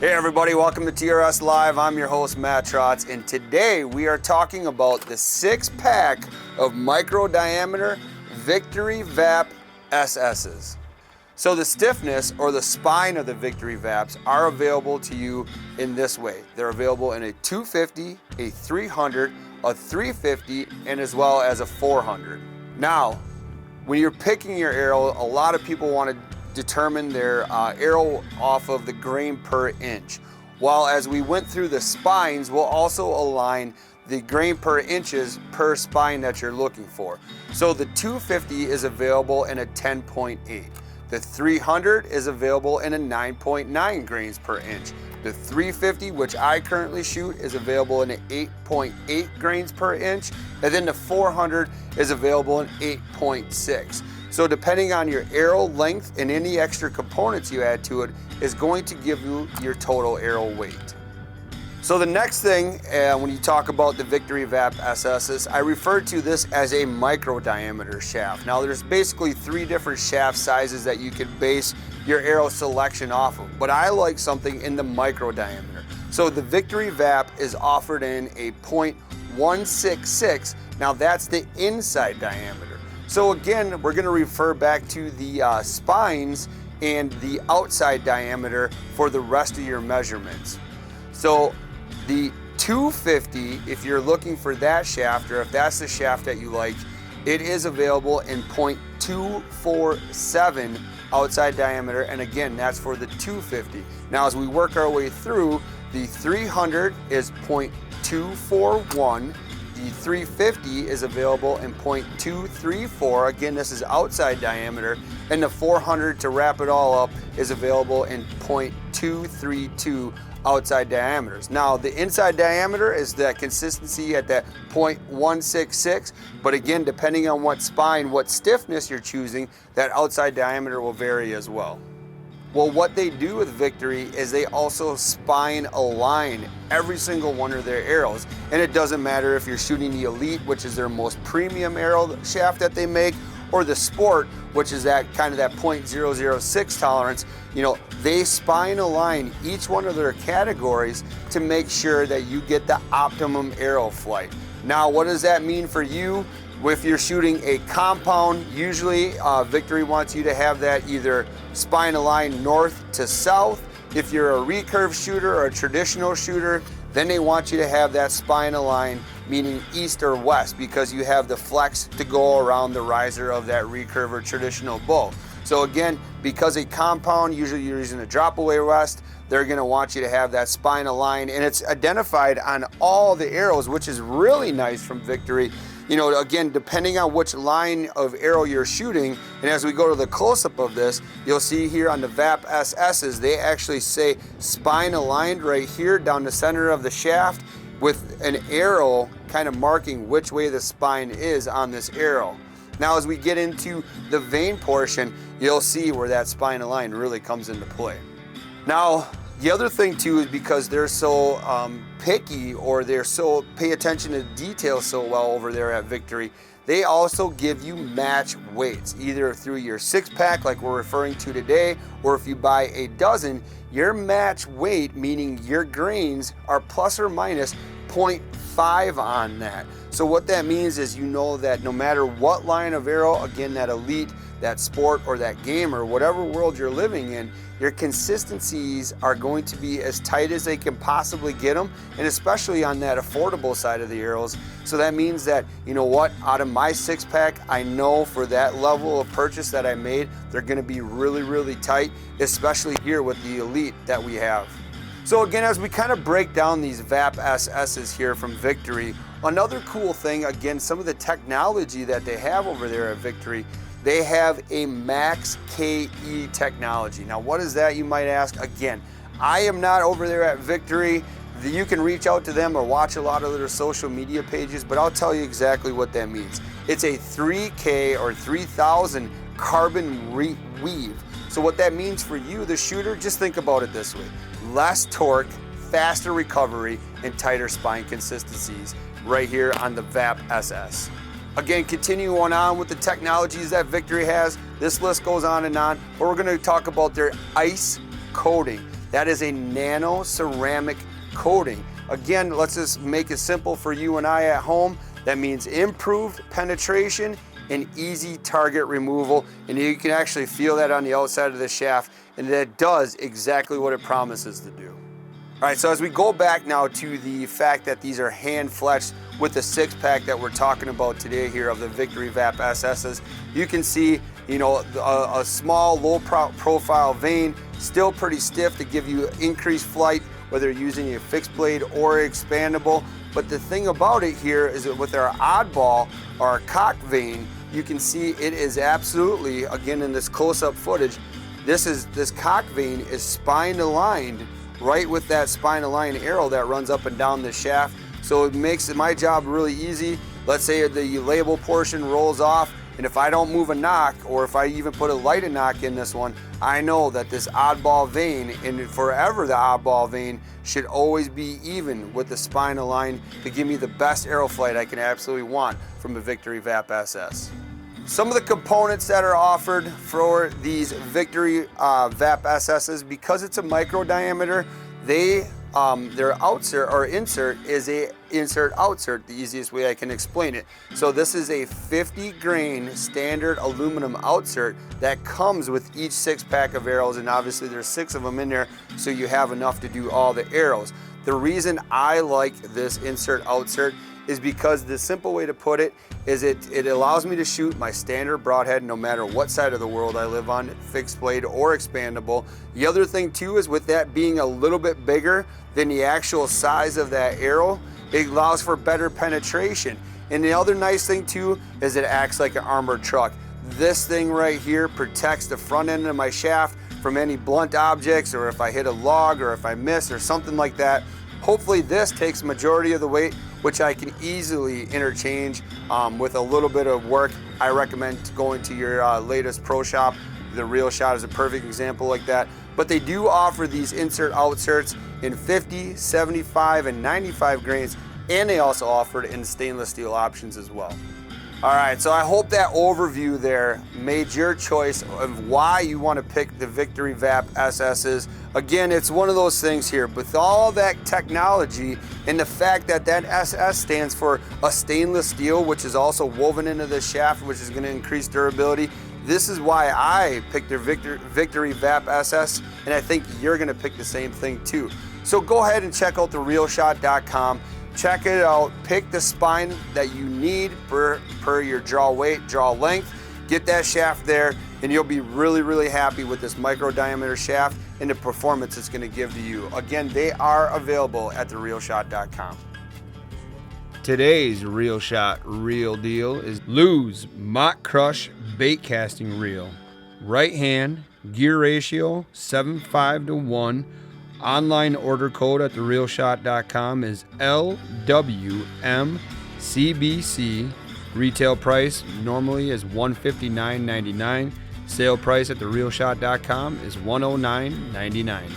Hey everybody, welcome to TRS Live. I'm your host, Matt Trotz, and today we are talking about the 6-pack of micro diameter Victory VAP SS's. So the stiffness or the spine of the Victory VAPs are available to you in this way. They're available in a 250, a 300, a 350, and as well as a 400. Now, when you're picking your arrow, a lot of people want to determine their arrow off of the grain per inch. While as we went through the spines, we'll also align the grain per inches per spine that you're looking for. So the 250 is available in a 10.8. The 300 is available in a 9.9 grains per inch. The 350, which I currently shoot, is available in an 8.8 grains per inch. And then the 400 is available in 8.6. So depending on your arrow length and any extra components you add to it is going to give you your total arrow weight. So the next thing, when you talk about the Victory VAP SS's, I refer to this as a micro diameter shaft. Now there's basically 3 different shaft sizes that you can base your arrow selection off of, but I like something in the micro diameter. So the Victory VAP is offered in a .166. Now that's the inside diameter. So again, we're going to refer back to the spines and the outside diameter for the rest of your measurements. So the 250, if you're looking for that shaft, or if that's the shaft that you like, it is available in .247 outside diameter, and again, that's for the 250. Now as we work our way through, the 300 is .241. The 350 is available in .234. Again, this is outside diameter. And the 400, to wrap it all up, is available in .232 outside diameters. Now, the inside diameter is that consistency at that .166. But again, depending on what spine, what stiffness you're choosing, that outside diameter will vary as well. Well, what they do with Victory is they also spine align every single one of their arrows. And it doesn't matter if you're shooting the Elite, which is their most premium arrow shaft that they make, or the Sport, which is that kind of that .006 tolerance. You know, they spine align each one of their categories to make sure that you get the optimum arrow flight. Now, what does that mean for you? If you're shooting a compound, usually Victory wants you to have that either spine aligned north to south. If you're a recurve shooter or a traditional shooter, then they want you to have that spine aligned, meaning east or west, because you have the flex to go around the riser of that recurve or traditional bow. So again, because a compound, usually you're using a drop away rest, they're gonna want you to have that spine aligned, and it's identified on all the arrows, which is really nice from Victory. You know, again, depending on which line of arrow you're shooting, and as we go to the close-up of this, you'll see here on the VAP SS's, they actually say spine aligned right here down the center of the shaft with an arrow kind of marking which way the spine is on this arrow. Now, as we get into the vein portion, you'll see where that spine aligned really comes into play. Now, the other thing too is because they're so picky, or they're so pay attention to detail so well over there at Victory, they also give you match weights, either through your 6-pack like we're referring to today, or if you buy a dozen, your match weight, meaning your grains, are plus or minus 0.5 on that. So what that means is, you know that no matter what line of arrow, again, that Elite, that Sport, or that Gamer, whatever world you're living in, your consistencies are going to be as tight as they can possibly get them, and especially on that affordable side of the arrows. So that means that, you know what, out of my 6-pack, I know for that level of purchase that I made, they're gonna be really, really tight, especially here with the Elite that we have. So again, as we kind of break down these VAP SS's here from Victory, another cool thing, again, some of the technology that they have over there at Victory, they have a Max KE technology. Now, what is that, you might ask? Again, I am not over there at Victory. You can reach out to them or watch a lot of their social media pages, but I'll tell you exactly what that means. It's a 3K or 3000 carbon weave. So what that means for you, the shooter, just think about it this way. Less torque, faster recovery, and tighter spine consistencies right here on the VAP SS. Again, continuing on with the technologies that Victory has, this list goes on and on, but we're gonna talk about their ice coating. That is a nano ceramic coating. Again, let's just make it simple for you and I at home. That means improved penetration and easy target removal, and you can actually feel that on the outside of the shaft, and that does exactly what it promises to do. All right, so as we go back now to the fact that these are hand fletched with the 6-pack that we're talking about today here of the Victory VAP SSs, you can see, you know, a small low profile vane, still pretty stiff to give you increased flight, whether you're using a fixed blade or expandable. But the thing about it here is that with our oddball or our cock vane, you can see it is absolutely, again in this close-up footage, this cock vane is spine aligned right with that spine aligned arrow that runs up and down the shaft. So it makes my job really easy. Let's say the label portion rolls off, and if I don't move a knock, or if I even put a lighted knock in this one, I know that this oddball vane, and forever the oddball vane, should always be even with the spine aligned to give me the best arrow flight I can absolutely want from a Victory VAP SS. Some of the components that are offered for these Victory VAP SSs, because it's a micro diameter, their outsert or insert is a insert outsert, the easiest way I can explain it. So this is a 50 grain standard aluminum outsert that comes with each 6-pack of arrows, and obviously there's 6 of them in there, so you have enough to do all the arrows. The reason I like this insert outsert is because the simple way to put it is it allows me to shoot my standard broadhead no matter what side of the world I live on, fixed blade or expandable. The other thing too is with that being a little bit bigger than the actual size of that arrow, it allows for better penetration. And the other nice thing too is it acts like an armored truck. This thing right here protects the front end of my shaft from any blunt objects, or if I hit a log or if I miss or something like that. Hopefully this takes majority of the weight, which I can easily interchange with a little bit of work. I recommend going to your latest pro shop. The Real Shot is a perfect example like that. But they do offer these insert outserts in 50, 75, and 95 grains, and they also offer it in stainless steel options as well. All right, so I hope that overview there made your choice of why you want to pick the Victory VAP SSs. Again, it's one of those things here, with all that technology and the fact that that SS stands for a stainless steel, which is also woven into the shaft, which is going to increase durability. This is why I picked their Victory VAP SS, and I think you're going to pick the same thing too. So go ahead and check out therealshot.com. Check it out, pick the spine that you need per your draw weight, draw length, get that shaft there, and you'll be really happy with this micro diameter shaft and the performance it's going to give to you. Again, they are available at therealshot.com. Today's Real Shot Real Deal is Lou's Mock Crush Bait Casting Reel. Right hand, gear ratio 7:5 to 1. Online order code at therealshot.com is LWMCBC. Retail price normally is $159.99. Sale price at therealshot.com is $109.99.